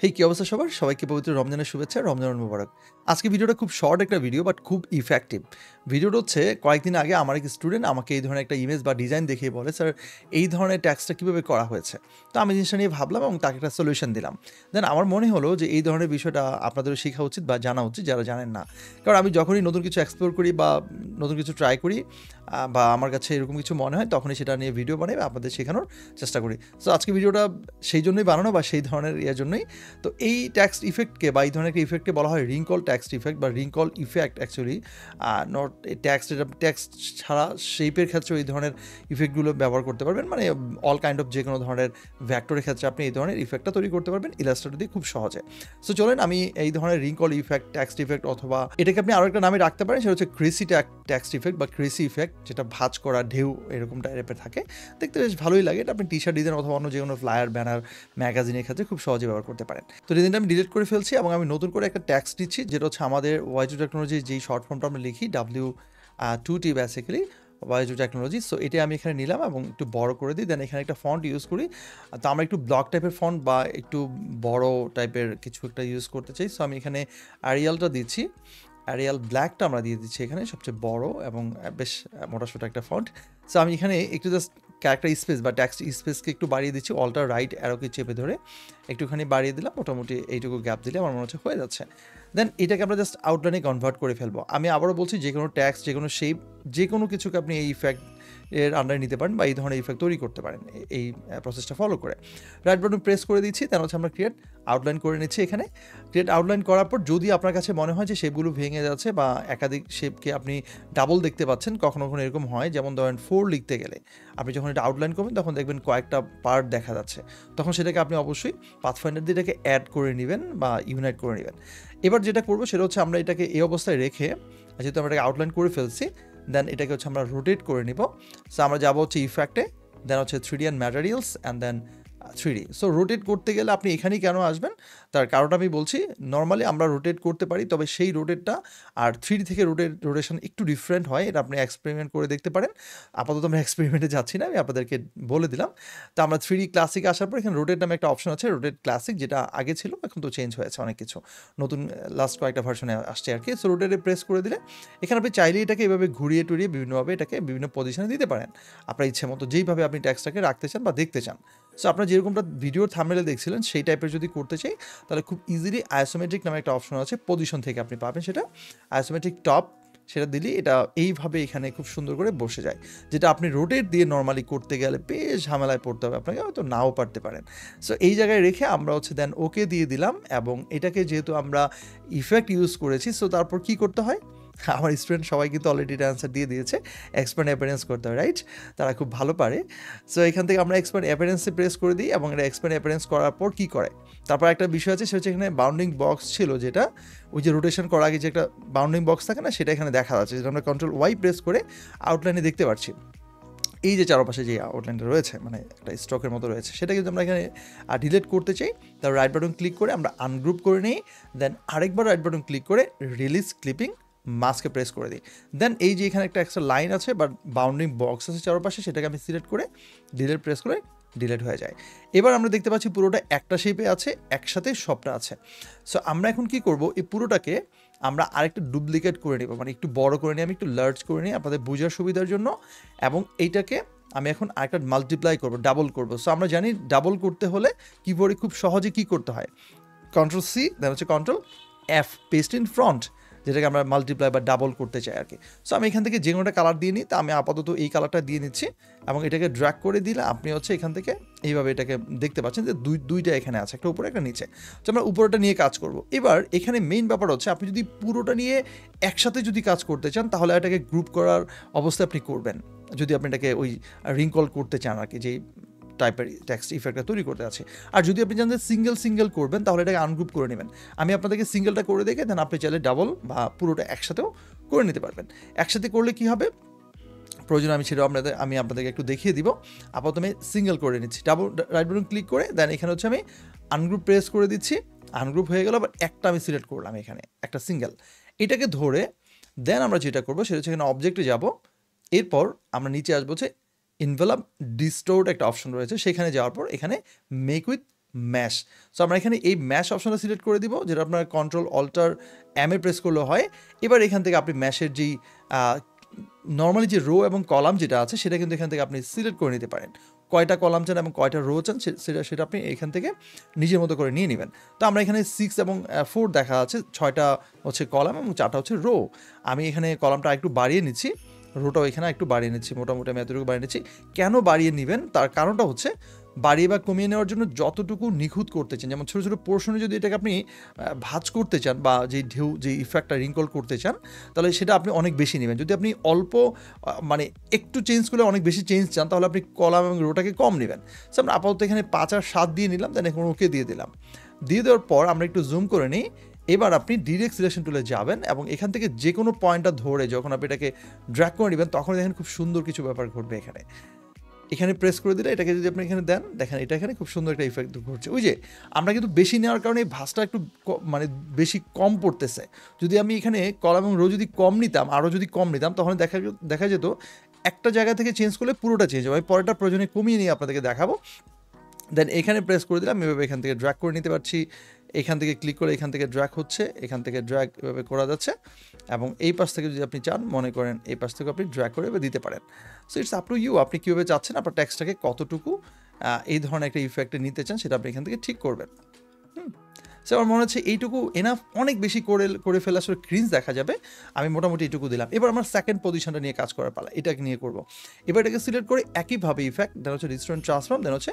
হেই কি অবস্থা সবার? সবাইকে পবিত্র রমজানের শুভেচ্ছা, রমজান মুবারক। আজকে ভিডিওটা খুব শর্ট একটা ভিডিও বাট খুব ইফেক্টিভ। ভিডিওটা হচ্ছে কয়েকদিন আগে আমার এক স্টুডেন্ট আমাকে এই ধরনের একটা ইমেজ বা ডিজাইন দেখিয়ে বলে, "স্যার এই ধরনের ট্যাক্সটা কীভাবে করা হয়েছে?" তো আমি জিনিসটা নিয়ে ভাবলাম এবং তাকে একটা সলিউশন দিলাম। দেন আমার মনে হলো যে এই ধরনের বিষয়টা আপনাদেরও শেখা উচিত বা জানা উচিত যারা জানেন না। কারণ আমি যখনই নতুন কিছু এক্সপ্লোর করি বা নতুন কিছু ট্রাই করি বা আমার কাছে এরকম কিছু মনে হয় তখনই সেটা নিয়ে ভিডিও বানাই বা আপনাদের শেখানোর চেষ্টা করি। সো আজকে ভিডিওটা সেই জন্যই বানানো বা সেই ধরনের ইয়ের জন্যই। তো এই টেক্সট ইফেক্টকে বা এই ধরনের একটা ইফেক্টকে বলা হয় রিঙ্কল টেক্সট ইফেক্ট বা wrinkle effect actually not text. এটা টেক্সট ছাড়া শেপের ক্ষেত্রে এই ধরনের ইফেক্টগুলো ব্যবহার করতে পারবেন, মানে অল কাইন্ড অফ যে কোনো ধরনের ভ্যাক্টরের ক্ষেত্রে আপনি এই ধরনের ইফেক্টটা তৈরি করতে পারবেন ইলাস্ট্রেটর দিয়ে খুব সহজে। সো চলেন আমি এই ধরনের রিঙ্কল ইফেক্ট, টেক্সট ইফেক্ট অথবা এটাকে আপনি আরও একটা নামে রাখতে পারেন, সেটা হচ্ছে ক্রেসি টেক্সট ইফেক্ট বা ক্রেসি ইফেক্ট, যেটা ভাঁজ করা ঢেউ এরকম টাইপের থাকে, দেখতে বেশ ভালোই লাগে। এটা আপনি টি শার্ট ডিজাইন অথবা অন্য যে কোনো ফ্লায়ার, ব্যানার, ম্যাগাজিনের ক্ষেত্রে খুব সহজে ব্যবহার করতে পারেন। তো ডিজাইনটা আমি ডিলিট করে ফেলছি এবং আমি নতুন করে একটা টেক্সট দিচ্ছি, যেটা হচ্ছে আমাদের ওয়াই2 টেকনোলজির যেই শর্ট ফর্মটা আমরা লিখি W2T বেসিক্যালি ওয়াই2 টেকনোলজি। সো এটা আমি এখানে নিলাম এবং একটু বড় করে দিই। দেন এখানে একটা ফন্ট ইউজ করি। তো আমরা একটু ব্লক টাইপের ফন্ট বা একটু বড় টাইপের কিছু একটা ইউজ করতে চাই। সো আমি এখানে অ্যারিয়ালটা দিচ্ছি, অ্যারিয়াল ব্ল্যাকটা আমরা দিয়ে দিচ্ছি এখানে, সবচেয়ে বড় এবং বেশ মোটাসোটা একটা ফন্ট। সো আমি এখানে একটু জাস্ট ক্যারেক্টার স্পেস বা টেক্সট স্পেসকে একটু বাড়িয়ে দিচ্ছি, অল্টার রাইট অ্যারোকে চেপে ধরে একটুখানি বাড়িয়ে দিলাম, মোটামুটি এইটুকু গ্যাপ দিলে আমার মনে হচ্ছে হয়ে যাচ্ছে। দেন এটাকে আমরা জাস্ট আউটলাইনে কনভার্ট করে ফেলবো। আমি আবারও বলছি, যে কোনো টেক্সট, যে কোনো শেপ, যে কোনো কিছুকে আপনি এই ইফেক্ট এর আন্ডারে নিতে পারেন বা এই ধরনের ইফেক্ট তৈরি করতে পারেন এই প্রসেসটা ফলো করে। রাইট বাটন প্রেস করে দিচ্ছি, দেন হচ্ছে আমরা ক্রিয়েট আউটলাইন করে নিচ্ছি। এখানে ক্রিয়েট আউটলাইন করার পর যদি আপনার কাছে মনে হয় যে শেপগুলো ভেঙে যাচ্ছে বা একাধিক শেপকে আপনি ডাবল দেখতে পাচ্ছেন, কখনো কখনো এরকম হয়, যেমন ধরেন 4 লিখতে গেলে আপনি যখন এটা আউটলাইন করবেন তখন দেখবেন কয়েকটা পার্ট দেখা যাচ্ছে, তখন সেটাকে আপনি অবশ্যই পাথফাইন্ডার দিয়ে এটাকে অ্যাড করে নেবেন বা ইউনাইট করে নেবেন। এবার যেটা করবো সেটা হচ্ছে আমরা এটাকে এই অবস্থায় রেখে, যেহেতু আমরা এটাকে আউটলাইন করে ফেলছি, দেন এটাকে হচ্ছে আমরা রোটেট করে নিব। সো আমরা যাবো হচ্ছে ইফেক্টে, দেন হচ্ছে 3D and materials and then 3D। So rotate করতে গেলে আপনি এখানেই কেন আসবেন তার কারণটা আমি বলছি। নর্মালি আমরা রোটেট করতে পারি, তবে সেই রোটেটটা আর 3D থেকে রোটেশন একটু ডিফারেন্ট হয়, এটা আপনি এক্সপেরিমেন্ট করে দেখতে পারেন। আপাতত আমরা এক্সপেরিমেন্টে যাচ্ছি না, আমি আপনাদেরকে বলে দিলাম। তো আমরা 3D ক্লাসিক আসার পর এখানে রোটেট নামে একটা অপশন আছে, রোটেট ক্লাসিক, যেটা আগে ছিল, এখন তো চেঞ্জ হয়েছে অনেক কিছু, নতুন লাস্ট কয়েকটা ভার্সনে আসছে আর কি। সো রোটেটে প্রেস করে দিলে এখানে আপনি চাইলে এটাকে এভাবে ঘুরিয়ে টুরিয়ে বিভিন্নভাবে এটাকে বিভিন্ন পজিশনে দিতে পারেন আপনার ইচ্ছে মতো, যেইভাবে আপনি টেক্সটটাকে রাখতে চান বা দেখতে চান। সো আপনার যেরকমটা ভিডিওর থাম্বনেলে দেখছিলেন সেই টাইপের যদি করতে চাই, তাহলে খুব ইজিলি আইসোমেট্রিক নামে একটা অপশন আছে, পজিশন থেকে আপনি পাবেন সেটা, আইসোমেট্রিক টপ, সেটা দিলেই এটা এইভাবে এখানে খুব সুন্দর করে বসে যায়, যেটা আপনি রোটেট দিয়ে নর্মালি করতে গেলে বেশ ঝামেলায় পড়তে হবে আপনাকে, হয়তো নাও পারতে পারেন। সো এই জায়গায় রেখে আমরা হচ্ছে দেন ওকে দিয়ে দিলাম এবং এটাকে যেহেতু আমরা ইফেক্ট ইউজ করেছি, সো তারপর কি করতে হয়, আমার স্টুডেন্ট সবাই কিন্তু অলরেডি এটা অ্যান্সার দিয়ে দিয়েছে, এক্সপ্যান্ড অ্যাপিয়ারেন্স করতে হয়, রাইট? তারা খুব ভালো পারে। সো এখান থেকে আমরা এক্সপ্যান্ড অ্যাপিয়ারেন্সে প্রেস করে দিই এবং এটা এক্সপ্যান্ড অ্যাপিয়ারেন্স করার পর কী করে, তারপর একটা বিষয় আছে, সেটা হচ্ছে এখানে বাউন্ডিং বক্স ছিল, যেটা ওই যে রোটেশন করার আগে যে একটা বাউন্ডিং বক্স থাকে না, সেটা এখানে দেখা যাচ্ছে, যেটা আমরা কন্ট্রোল ওয়াই প্রেস করে আউটলাইনে দেখতে পাচ্ছি। এই যে চারপাশে যে আউটলাইনটা রয়েছে, মানে একটা স্ট্রোকের মতো রয়েছে, সেটা কিন্তু আমরা এখানে ডিলিট করতে চাই। তার রাইট বাটন ক্লিক করে আমরা আনগ্রুপ করে নিই, দেন আরেকবার রাইট বাটন ক্লিক করে রিলিজ ক্লিপিং মাস্কে প্রেস করে দিই। দেন এই যে এখানে একটা এক্সট্রা লাইন আছে বা বাউন্ডিং বক্স আছে চারপাশে, সেটাকে আমি সিলেক্ট করে ডিলিট প্রেস করে ডিলিট হয়ে যায়। এবার আমরা দেখতে পাচ্ছি পুরোটা একটা শেপে আছে, একসাথে সবটা আছে। সো আমরা এখন কি করব, এই পুরোটাকে আমরা আরেকটা ডুপ্লিকেট করে নেব, মানে একটু বড় করে নিই, আমি একটু লার্জ করে নিই আপনাদের বোঝার সুবিধার জন্য, এবং এইটাকে আমি এখন আরেকটা মাল্টিপ্লাই করব, ডাবল করব। সো আমরা জানি ডাবল করতে হলে কিবোর্ডে খুব সহজে কি করতে হয়, কন্ট্রোল সি, দেন হচ্ছে control F, paste in front, যেটাকে আমরা মাল্টিপ্লাই বা ডাবল করতে চাই আর কি। সো আমি এখান থেকে যে কোনোটা কালার দিয়ে নিই, তা আমি আপাতত এই কালারটা দিয়ে নিচ্ছি এবং এটাকে ড্র্যাগ করে দিলে আপনি হচ্ছে এখান থেকে এইভাবে এটাকে দেখতে পাচ্ছেন যে দুইটা এখানে আছে, একটা উপরে একটা নিচে। তো আমরা উপরটা নিয়ে কাজ করব। এবার এখানে মেইন ব্যাপার হচ্ছে, আপনি যদি পুরোটা নিয়ে একসাথে যদি কাজ করতে চান, তাহলে এটাকে গ্রুপ করার অবস্থায় আপনি করবেন, যদি আপনি এটাকে ওই রিঙ্কল করতে চান আর কি, যেই টাইপের টেক্সট ইফেক্টটা তৈরি করতে আছে। আর যদি আপনি জানেন সিঙ্গেল করবেন, তাহলে এটাকে আনগ্রুপ করে নেবেন। আমি আপনাদেরকে সিঙ্গেলটা করে দেখে দেন আপনি চাইলে ডাবল বা পুরোটা একসাথেও করে নিতে পারবেন। একসাথে করলে কি হবে, প্রয়োজন আমি আপনাদেরকে একটু দেখিয়ে দিব। আপাতত আমি সিঙ্গেল করে নিচ্ছি, ডাবল রাইট বাটন ক্লিক করে, দেন এখানে হচ্ছে আমি আনগ্রুপ প্রেস করে দিচ্ছি, আনগ্রুপ হয়ে গেল। আবার একটা আমি সিলেক্ট করলাম, এখানে একটা সিঙ্গেল, এটাকে ধরে দেন আমরা যেটা করবো সেটা হচ্ছে এখানে অবজেক্টে যাব, এরপর আমরা নিচে আসবো হচ্ছে ইনভেলপ ডিস্টোর্ট একটা অপশন রয়েছে, সেখানে যাওয়ার পর এখানে মেক উইথ ম্যাশ। সো আমরা এখানে এই ম্যাশ অপশনটা সিলেক্ট করে দিব, যেটা আপনার control alter M A press করলে হয়। এবার এখান থেকে আপনি ম্যাশের যেই নর্মালি যে রো এবং কলাম যেটা আছে সেটা কিন্তু এখান থেকে আপনি সিলেক্ট করে নিতে পারেন। কয়টা কলাম চান এবং কয়টা রো চান সেটা আপনি এখান থেকে নিজের মতো করে নিয়ে নেবেন। তো আমরা এখানে 6 এবং 4 দেখা আছে, 6টা হচ্ছে কলাম এবং 4টা হচ্ছে রো। আমি এখানে কলামটা একটু বাড়িয়ে নিচ্ছি, রোটাও এখানে একটু বাড়িয়ে নিচ্ছি, মোটামুটি আমি এতটুকু বাড়িয়ে নিচ্ছি। কেন বাড়িয়ে নেবেন তার কারণটা হচ্ছে বাড়িয়ে বা কমিয়ে নেওয়ার জন্য যতটুকু নিখুঁত করতে চান, যেমন ছোটো ছোটো পোর্শনে যদি এটাকে আপনি ভাঁজ করতে চান বা যে ঢেউ যে ইফেক্টটা রিঙ্কল করতে চান, তাহলে সেটা আপনি অনেক বেশি নেবেন। যদি আপনি অল্প মানে একটু চেঞ্জ করলে অনেক বেশি চেঞ্জ চান, তাহলে আপনি কলাম এবং রোটাকে কম নেবেন। সো আমরা আপাতত এখানে 5 আর 7 দিয়ে নিলাম, দেন এখন ওকে দিয়ে দিলাম। দিয়ে দেওয়ার পর আমরা একটু জুম করে নিই। এবার আপনি ডিরেক্ট সিলেকশন টুলে যাবেন এবং এখান থেকে যে কোনো পয়েন্টটা ধরে যখন আপনি এটাকে ড্র্যাগ করে নেবেন, তখন দেখেন খুব সুন্দর কিছু ব্যাপার ঘটবে। এখানে প্রেস করে দিলে এটাকে যদি আপনি এখানে দেন, দেখেন এটা এখানে খুব সুন্দর একটা ইফেক্ট ঘটছে। ওই যে আমরা কিন্তু বেশি নেওয়ার কারণে এই ভাঁজটা একটু মানে বেশি কম পড়তেছে। যদি আমি এখানে কলাম এবং রো যদি কম নিতাম, আরও যদি কম নিতাম, তখন দেখা যেত একটা জায়গা থেকে চেঞ্জ করলে পুরোটা চেঞ্জ হবে। আমি পরেরটা প্রয়োজনে কমিয়ে নিয়ে আপনাদেরকে দেখাবো। দেন এখানে প্রেস করে দিলাম, এভাবে এখান থেকে ড্র্যাগ করে নিতে পারছি। এখান থেকে ক্লিক করে এখান থেকে ড্র্যাগ হচ্ছে, এখান থেকে ড্র্যাগ এভাবে করা যাচ্ছে। এবং এই পাশ থেকে যদি আপনি চান, মনে করেন এই পাশ থেকে আপনি ড্র্যাগ করে এভাবে দিতে পারেন। So it's up to you, আপনি কীভাবে চাচ্ছেন আপনার টেক্সটটাকে কতটুকু এই ধরনের একটা ইফেক্টে নিতে চান, সেটা আপনি এখান থেকে ঠিক করবেন। সো আমার মনে হচ্ছে এইটুকু এনাফ। অনেক বেশি করে ফেলে আসলে ক্রিঞ্জ দেখা যাবে। আমি মোটামুটি এইটুকু দিলাম। এবার আমার সেকেন্ড পজিশনটা নিয়ে কাজ করার পালা, এটাকে নিয়ে করবো। এবার এটাকে সিলেক্ট করে একইভাবে ইফেক্ট, দেন হচ্ছে ডিস্টর্ট ট্রান্সফর্ম, দেন হচ্ছে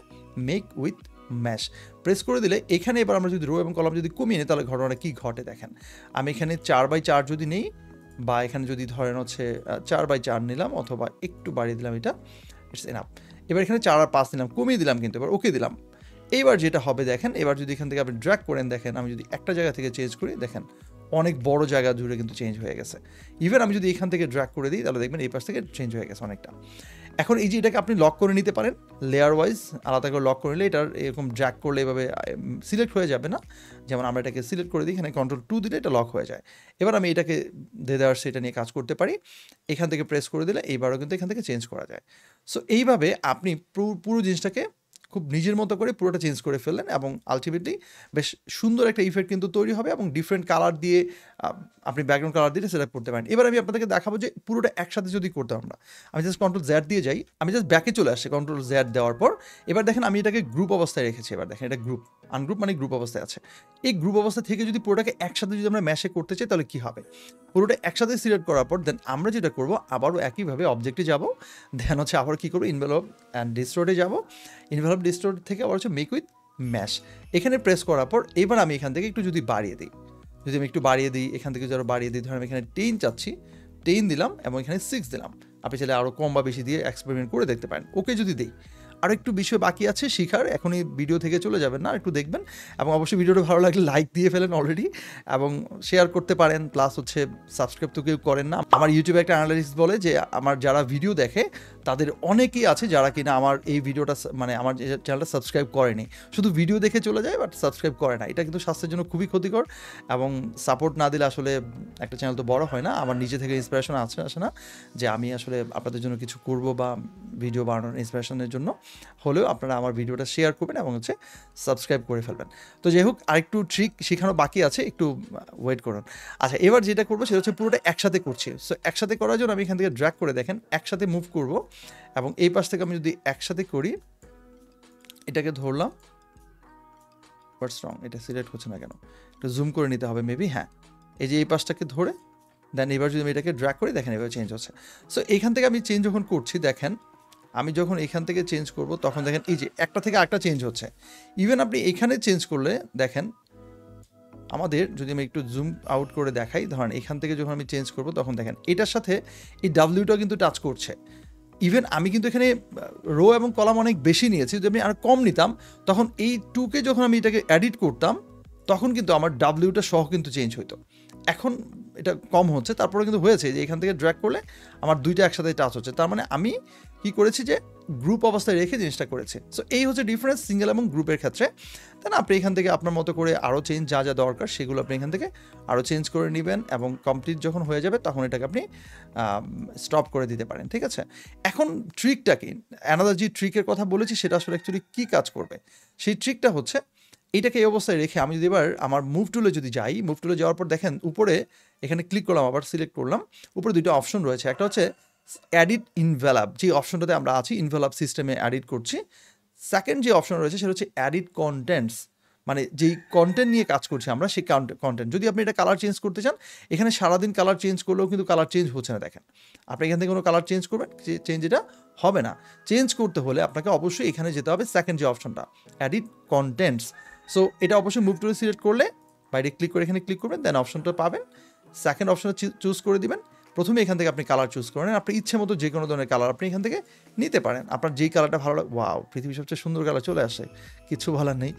মেক উইথ ম্যাশ প্রেস করে দিলে এখানে এবার আমরা যদি রো এবং কলাম যদি কমিয়ে নিই, তাহলে ঘটনাটা কী ঘটে দেখেন। আমি এখানে 4x4 যদি নেই, বা এখানে যদি ধরেন হচ্ছে 4x4 নিলাম, অথবা একটু বাড়িয়ে দিলাম, এটা ইটস এনাফ। এবার এখানে 4 আর 5 নিলাম, কমিয়ে দিলাম কিন্তু, এবার ওকে দিলাম। এইবার যেটা হবে দেখেন, এবার যদি এখান থেকে আপনি ড্র্যাগ করেন, দেখেন আমি যদি একটা জায়গা থেকে চেঞ্জ করি, দেখেন অনেক বড় জায়গা জুড়ে কিন্তু চেঞ্জ হয়ে গেছে। ইভেন আমি যদি এখান থেকে ড্র্যাগ করে দিই, তাহলে দেখবেন এই পাশ থেকে চেঞ্জ হয়ে গেছে অনেকটা। এখন এই যে এটাকে আপনি লক করে নিতে পারেন, লেয়ার ওয়াইজ আলাদা করে লক করে নিলে এটার এরকম ড্র্যাগ করলে এভাবে সিলেক্ট হয়ে যাবে না। যেমন আমরা এটাকে সিলেক্ট করে দিই, এখানে কন্ট্রোল 2 দিলে এটা লক হয়ে যায়। এবার আমি এটাকে দেওয়ার সেটা নিয়ে কাজ করতে পারি। এখান থেকে প্রেস করে দিলে এইবারও কিন্তু এখান থেকে চেঞ্জ করা যায়। সো এইভাবে আপনি পুরো জিনিসটাকে খুব নিজের মতো করে পুরোটা চেঞ্জ করে ফেললেন এবং আলটিমেটলি বেশ সুন্দর একটা ইফেক্ট কিন্তু তৈরি হবে এবং ডিফারেন্ট কালার দিয়ে আপনি ব্যাকগ্রাউন্ড কালার দিয়ে সেটা করতে পারেন। এবার আমি আপনাদেরকে দেখাবো যে পুরোটা একসাথে যদি করতাম আমি জাস্ট কন্ট্রোল জেড দিয়ে যাই, আমি জাস্ট ব্যাকে চলে আসছি কন্ট্রোল জেড দেওয়ার পর। এবার দেখেন আমি এটাকে গ্রুপ অবস্থায় রেখেছি। এবার দেখেন এটা গ্রুপ, আনগ্রুপ মানে গ্রুপ অবস্থায় আছে। এই গ্রুপ অবস্থা থেকে যদি পুরোটাকে একসাথে যদি আমরা ম্যাশে করতে চাই, তাহলে কী হবে? পুরোটা একসাথে সিলেক্ট করার পর দেন আমরা যেটা করবো, আবারও একইভাবে অবজেক্টে যাব, দেন হচ্ছে আবার কী করবো, ইনভেলপ অ্যান্ড ডিস্টোর্টে যাব। ইনভেলপ ডিস্টোর্ট থেকে আবার হচ্ছে মেক উইথ ম্যাশ, এখানে প্রেস করার পর এবার আমি এখান থেকে একটু যদি বাড়িয়ে দিই, যদি আমি একটু বাড়িয়ে দিই, এখান থেকে যদি আরও বাড়িয়ে দিই, ধরেন আমি এখানে 10 চাচ্ছি, 10 দিলাম এবং এখানে 6 দিলাম। আপনি চাইলে আরও কম বা বেশি দিয়ে এক্সপেরিমেন্ট করে দেখতে পারেন। ওকে যদি দিই, আরও একটু বিষয় বাকি আছে শেখার, এখনই ভিডিও থেকে চলে যাবেন না, একটু দেখবেন এবং অবশ্যই ভিডিওটা ভালো লাগলে লাইক দিয়ে ফেলেন অলরেডি এবং শেয়ার করতে পারেন। প্লাস হচ্ছে সাবস্ক্রাইব তো কেউ করেন না। আমার ইউটিউবে একটা অ্যানালিস্ট বলে যে আমার যারা ভিডিও দেখে তাদের অনেকেই আছে যারা কিনা আমার এই ভিডিওটা মানে আমার চ্যানেলটা সাবস্ক্রাইব করেনি, শুধু ভিডিও দেখে চলে যায় বাট সাবস্ক্রাইব করে না। এটা কিন্তু স্বাস্থ্যের জন্য খুবই ক্ষতিকর এবং সাপোর্ট না দিলে আসলে একটা চ্যানেল তো বড় হয় না। আমার নিজে থেকে ইন্সপিরেশন আসে না যে আমি আসলে আপনাদের জন্য কিছু করব বা ভিডিও বানানোর ইন্সপিরেশনের জন্য হলেও আপনারা আমার ভিডিওটা শেয়ার করবেন এবং হচ্ছে সাবস্ক্রাইব করে ফেলবেন। তো যাই হোক, আরেকটু ট্রিক শেখানো বাকি আছে, একটু ওয়েট করুন। আচ্ছা, এবার যেটা করবো সেটা হচ্ছে পুরোটা একসাথে করছি। সো একসাথে করার জন্য আমি এখান থেকে ড্র্যাগ করে দেখেন একসাথে মুভ করব এবং এই পাশ থেকে আমি যদি একসাথে করি, এটাকে ধরলাম, হোয়াটস রং, এটা সিলেক্ট হচ্ছে না কেন, একটু জুম করে নিতে হবে মেবি। হ্যাঁ, এই যে এই পাশটাকে ধরে দেন এবার যদি আমি এটাকে ড্র্যাগ করি, দেখেন এবার চেঞ্জ হচ্ছে। সো এইখান থেকে আমি চেঞ্জ যখন করছি, দেখেন আমি যখন এখান থেকে চেঞ্জ করব তখন দেখেন এই যে একটা থেকে আরেকটা চেঞ্জ হচ্ছে। ইভেন আপনি এখানে চেঞ্জ করলে দেখেন আমাদের, যদি আমি একটু জুম আউট করে দেখাই, ধরেন এখান থেকে যখন আমি চেঞ্জ করব তখন দেখেন এটার সাথে এই ডাব্লিউটাও কিন্তু টাচ করছে। ইভেন আমি কিন্তু এখানে রো এবং কলাম অনেক বেশি নিয়েছি, যদি আমি আর কম নিতাম তখন এই 2কে যখন আমি এটাকে এডিট করতাম তখন কিন্তু আমার ডাব্লিউটা সহ কিন্তু চেঞ্জ হইতো। এখন এটা কম হচ্ছে, তারপরে কিন্তু হয়েছে যে এখান থেকে ড্র্যাগ করলে আমার দুইটা একসাথে টাচ হচ্ছে। তার মানে আমি কি করেছি যে গ্রুপ অবস্থায় রেখে জিনিসটা করেছি। সো এই হচ্ছে ডিফারেন্স সিঙ্গেল এবং গ্রুপের ক্ষেত্রে। তাই না, আপনি এখান থেকে আপনার মতো করে আরও চেঞ্জ যা যা দরকার সেগুলো আপনি এখান থেকে আরও চেঞ্জ করে নেবেন এবং কমপ্লিট যখন হয়ে যাবে তখন এটাকে আপনি স্টপ করে দিতে পারেন। ঠিক আছে, এখন ট্রিকটা কি, অ্যানাদার যে ট্রিকের কথা বলেছি সেটা আসলে অ্যাকচুয়ালি কী কাজ করবে, সেই ট্রিকটা হচ্ছে এইটাকে এই অবস্থায় রেখে আমি যদি এবার আমার মুভ টুলে যদি যাই, মুভ টুলে যাওয়ার পর দেখেন উপরে এখানে ক্লিক করলাম, আবার সিলেক্ট করলাম, উপরে দুটো অপশন রয়েছে। একটা হচ্ছে এডিট ইনভেলাপ, যে অপশনটাতে আমরা আছি ইনভেলাপ সিস্টেমে এডিট করছি। সেকেন্ড যে অপশন রয়েছে সেটা হচ্ছে এডিট কন্টেন্টস, মানে যেই কন্টেন্ট নিয়ে কাজ করছি আমরা সেই কন্টেন্ট। যদি আপনি এটা কালার চেঞ্জ করতে চান, এখানে সারাদিন কালার চেঞ্জ করলেও কিন্তু কালার চেঞ্জ হচ্ছে না। দেখেন আপনি এখান থেকে কোনো কালার চেঞ্জ করবেন, চেঞ্জ এটা হবে না। চেঞ্জ করতে হলে আপনাকে অবশ্যই এখানে যেতে হবে সেকেন্ড যে অপশনটা এডিট কন্টেন্টস। সো এটা অবশ্যই মুভ টুলে সিলেক্ট করলে বাইরে ক্লিক করে এখানে ক্লিক করবেন, দেন অপশনটা পাবেন, সেকেন্ড অপশনটা চুজ করে দিবেন। প্রথমে এখান থেকে আপনি কালার চুজ করেন, আপনি ইচ্ছে মতো যে কোনো ধরনের কালার আপনি এখান থেকে নিতে পারেন। আপনার যেই কালারটা ভালো লাগে, ওয়াও পৃথিবীর সবচেয়ে সুন্দর কালার চলে আসে, কিছু বলার নেই,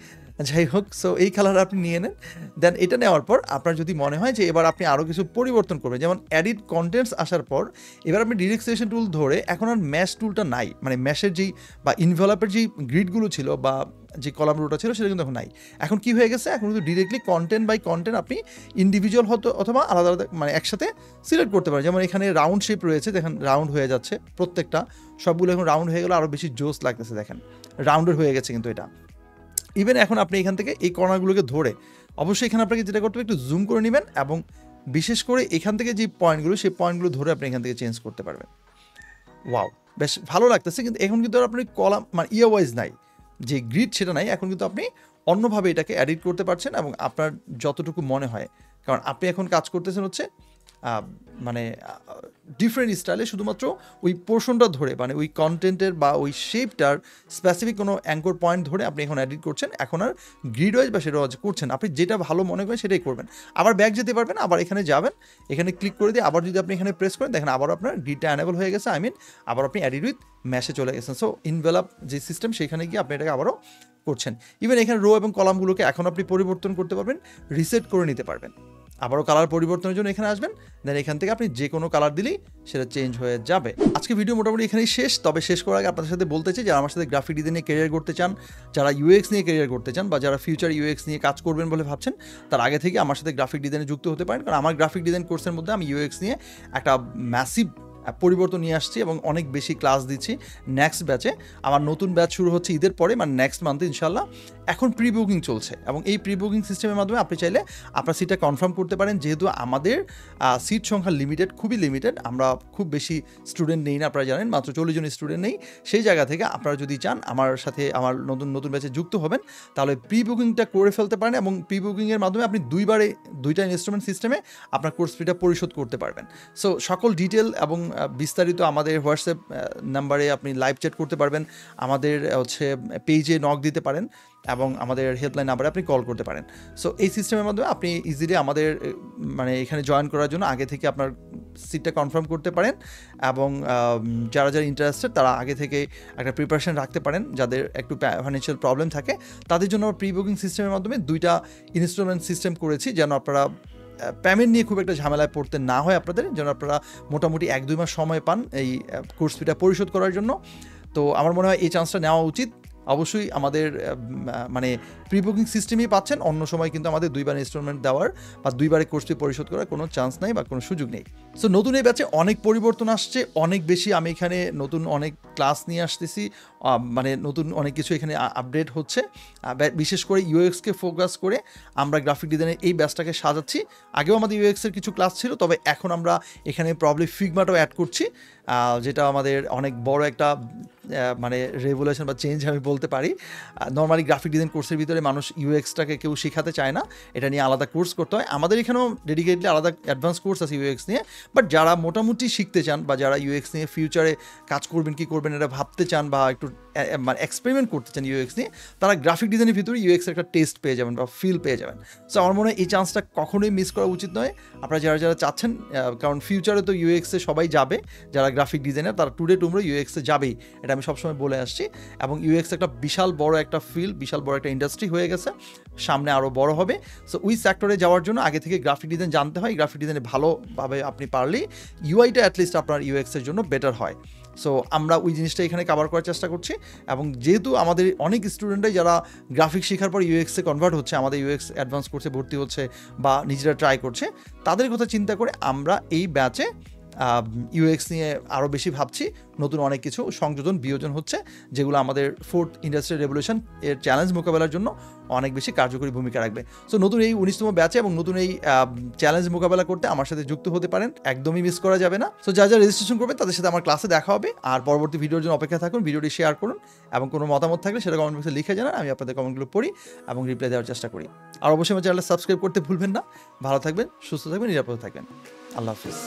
যাই হোক। সো এই কালার আপনি নিয়ে নেন, দেন এটা নেওয়ার পর আপনার যদি মনে হয় যে এবার আপনি আরও কিছু পরিবর্তন করবেন, যেমন এডিট কন্টেন্টস আসার পর এবার আপনি ডিরেক্ট সিলেকশন টুল ধরে, এখন আর ম্যাশ টুলটা নাই, মানে ম্যাশের যেই বা ইনভেলপের যেই গ্রিডগুলো ছিল বা যে কলাম রোটা ছিল সেটা কিন্তু এখন নাই। এখন কি হয়ে গেছে, এখন কিন্তু ডিরেক্টলি কন্টেন্ট বাই কন্টেন্ট আপনি ইন্ডিভিজুয়াল হতো অথবা আলাদা আলাদা মানে একসাথে সিলেক্ট করতে পারেন। যেমন এখানে রাউন্ড শেপ রয়েছে, দেখেন রাউন্ড হয়ে যাচ্ছে প্রত্যেকটা, সবগুলো এখন রাউন্ড হয়ে গেলে আরও বেশি জোস লাগতেছে, দেখেন রাউন্ডের হয়ে গেছে কিন্তু এটা। ইভেন এখন আপনি এখান থেকে এই কর্নারগুলোকে ধরে, অবশ্যই এখানে আপনাকে যেটা করতে হবে একটু জুম করে নেবেন এবং বিশেষ করে এখান থেকে যে পয়েন্টগুলো সেই পয়েন্টগুলো ধরে আপনি এখান থেকে চেঞ্জ করতে পারবেন। ওয়াও, বেশ ভালো লাগতেছে। কিন্তু এখন কিন্তু আপনি কলাম মানে ইয়ে ওয়াইজ নাই, যে গ্রিড সেটা নাই, এখন কিন্তু আপনি অন্যভাবে এটাকে এডিট করতে পারছেন এবং আপনার যতটুকু মনে হয়, কারণ আপনি এখন কাজ করতেছেন হচ্ছে মানে ডিফারেন্ট স্টাইলে, শুধুমাত্র ওই পোর্শনটা ধরে, মানে ওই কন্টেন্টের বা ওই শেপটার স্পেসিফিক কোনো অ্যাঙ্কর পয়েন্ট ধরে আপনি এখন এডিট করছেন। এখন আর গ্রিড ওয়াইজ বা সেটা ওয়াইজ করছেন, আপনি যেটা ভালো মনে করেন সেটাই করবেন। আবার ব্যাক যেতে পারবেন, আবার এখানে যাবেন, এখানে ক্লিক করে দিয়ে আবার যদি আপনি এখানে প্রেস করেন, দেখেন আবার আপনার গ্রিডটা অ্যানেবল হয়ে গেছে, আবার আপনি এডিট উইথ ম্যাশে চলে গেছেন। সো ইনভেলপ যে সিস্টেম সেখানে গিয়ে আপনি এটাকে আবারও করছেন। ইভেন এখানে রো এবং কলামগুলোকে এখন আপনি পরিবর্তন করতে পারবেন, রিসেট করে নিতে পারবেন। আবারও কালার পরিবর্তনের জন্য এখানে আসবেন, দেন এখান থেকে আপনি যে কোনো কালার দিলেই সেটা চেঞ্জ হয়ে যাবে। আজকে ভিডিও মোটামুটি এখানেই শেষ। তবে শেষ করার আগে আপনাদের সাথে বলতে চাই, যারা আমার সাথে গ্রাফিক ডিজাইন নিয়ে ক্যারিয়ার করতে চান, যারা ইউএক্স নিয়ে ক্যারিয়ার করতে চান, বা যারা ফিউচার ইউএক্স নিয়ে কাজ করবেন বলে ভাবছেন, তার আগে থেকে আমার সাথে গ্রাফিক ডিজাইনে যুক্ত হতে পারেন। কারণ আমার গ্রাফিক ডিজাইন কোর্সের মধ্যে আমি ইউএক্স নিয়ে একটা ম্যাসিভ পরিবর্তন নিয়ে আসছি এবং অনেক বেশি ক্লাস দিচ্ছি নেক্সট ব্যাচে। আমার নতুন ব্যাচ শুরু হচ্ছে ঈদের পরে, মানে নেক্সট মান্থে ইনশাল্লাহ। এখন প্রি বুকিং চলছে এবং এই প্রি বুকিং সিস্টেমের মাধ্যমে আপনি চাইলে আপনার সিটটা কনফার্ম করতে পারেন। যেহেতু আমাদের সিট সংখ্যা লিমিটেড, খুবই লিমিটেড, আমরা খুব বেশি স্টুডেন্ট নেই না, আপনারা জানেন মাত্র 40 জন স্টুডেন্ট নেই। সেই জায়গা থেকে আপনারা যদি চান আমার সাথে আমার নতুন ব্যাচে যুক্ত হবেন, তাহলে প্রি বুকিংটা করে ফেলতে পারেন এবং প্রি বুকিংয়ের মাধ্যমে আপনি দুইটা ইনস্টলমেন্ট সিস্টেমে আপনার কোর্স ফিটা পরিশোধ করতে পারবেন। সো সকল ডিটেল এবং বিস্তারিত আমাদের হোয়াটসঅ্যাপ নাম্বারে আপনি লাইভ চ্যাট করতে পারবেন, আমাদের হচ্ছে পেজে নক দিতে পারেন এবং আমাদের হেল্পলাইন নাম্বারে আপনি কল করতে পারেন। সো এই সিস্টেমের মাধ্যমে আপনি ইজিলি আমাদের মানে এখানে জয়েন করার জন্য আগে থেকে আপনার সিটটা কনফার্ম করতে পারেন এবং যারা ইন্টারেস্টেড তারা আগে থেকে একটা প্রিপারেশন রাখতে পারেন। যাদের একটু ফাইন্যান্সিয়াল প্রবলেম থাকে তাদের জন্য প্রি বুকিং সিস্টেমের মাধ্যমে 2টা ইনস্টলমেন্ট সিস্টেম করেছি, যেন আপনারা পেমেন্ট নিয়ে খুব একটা ঝামেলায় পড়তে না হয় আপনাদের, যেন আপনারা মোটামুটি 1-2 মাস সময় পান এই কোর্স ফিটা পরিশোধ করার জন্য। তো আমার মনে হয় এই চান্সটা নেওয়া উচিত। অবশ্যই আমাদের মানে প্রি বুকিং সিস্টেমই পাচ্ছেন, অন্য সময় কিন্তু আমাদের 2বার ইনস্টলমেন্ট দেওয়ার বা 2বারে কোর্স ফি পরিশোধ করার কোনো চান্স নাই বা কোনো সুযোগ নেই। সো নতুন এই ব্যাচে অনেক পরিবর্তন আসছে, অনেক বেশি। আমি এখানে নতুন অনেক ক্লাস নিয়ে আসতেছি, মানে নতুন অনেক কিছু এখানে আপডেট হচ্ছে। বিশেষ করে ইউএক্সকে ফোকাস করে আমরা গ্রাফিক ডিজাইনের এই ব্যাচটাকে সাজাচ্ছি। আগেও আমাদের ইউএক্সের কিছু ক্লাস ছিল, তবে এখন আমরা এখানে প্রবলি ফিগমাটাও অ্যাড করছি, যেটা আমাদের অনেক বড় একটা মানে রেভলিউশন বা চেঞ্জ আমি বলতে পারি। নর্মালি গ্রাফিক ডিজাইন কোর্সের ভিতরে মানুষ ইউএক্সটাকে কেউ শেখাতে চায় না, এটা নিয়ে আলাদা কোর্স করতে হয়। আমাদের এখানেও ডেডিকেটলি আলাদা অ্যাডভান্স কোর্স আছে ইউএক্স নিয়ে, বাট যারা মোটামুটি শিখতে চান বা যারা ইউএক্স নিয়ে ফিউচারে কাজ করবেন কি করবেন এটা ভাবতে চান বা একটু মানে এক্সপেরিমেন্ট করতে চান ইউএক্স নিয়ে, তারা গ্রাফিক ডিজাইনের ভিতরে ইউএক্সের একটা টেস্ট পেয়ে যাবেন বা ফিল পেয়ে যাবেন। সো আমার মনে হয় এই চান্সটা কখনোই মিস করা উচিত নয়। আপনারা যারা চাচ্ছেন, কারণ ফিউচারে তো ইউএক্সে সবাই যাবে, যারা গ্রাফিক ডিজাইনার তারা টুডে টুমরো ইউএক্সে যাবেই, এটা আমি সবসময় বলে আসছি। এবং ইউএক্স একটা বিশাল বড় একটা ফিল্ড, বিশাল বড় একটা ইন্ডাস্ট্রি হয়ে গেছে, সামনে আরও বড় হবে। সো ওই সেক্টরে যাওয়ার জন্য আগে থেকে গ্রাফিক ডিজাইন জানতে হয়। গ্রাফিক ডিজাইনে ভালোভাবে আপনি পারলেই ইউআইটা অ্যাটলিস্ট আপনার ইউএক্সের জন্য বেটার হয়। সো আমরা ওই জিনিসটা এখানে কভার করার চেষ্টা করছি এবং যেহেতু আমাদের অনেক স্টুডেন্টরাই যারা গ্রাফিক্স শেখার পর ইউএক্সে কনভার্ট হচ্ছে, আমাদের ইউএক্স অ্যাডভান্স কোর্সে ভর্তি হচ্ছে বা নিজেরা ট্রাই করছে, তাদের কথা চিন্তা করে আমরা এই ব্যাচে ইউএক্স নিয়ে আরও বেশি ভাবছি। নতুন অনেক কিছু সংযোজন বিয়োজন হচ্ছে যেগুলো আমাদের 4th ইন্ডাস্ট্রিয়াল রেভলিউশন এর চ্যালেঞ্জ মোকাবেলার জন্য অনেক বেশি কার্যকরী ভূমিকা রাখবে। সো নতুন এই 19তম ব্যাচে এবং নতুন এই চ্যালেঞ্জ মোকাবেলা করতে আমার সাথে যুক্ত হতে পারেন, একদমই মিস করা যাবে না। সো যা যা রেজিস্ট্রেশন করবেন তাদের সাথে আমার ক্লাসে দেখা হবে। আর পরবর্তী ভিডিওর জন্য অপেক্ষা থাকুন, ভিডিওটি শেয়ার করুন এবং কোনো মতামত থাকলে সেটা কমেন্ট বক্সে লিখে জানান, আমি আপনাদের কমেন্টগুলো পড়ি এবং রিপ্লাই দেওয়ার চেষ্টা করি। আর অবশ্যই আমার চ্যানেলটা সাবস্ক্রাইব করতে ভুলবেন না। ভালো থাকবেন, সুস্থ থাকবেন, নিরাপদে থাকবেন। আল্লাহ হাফিজ।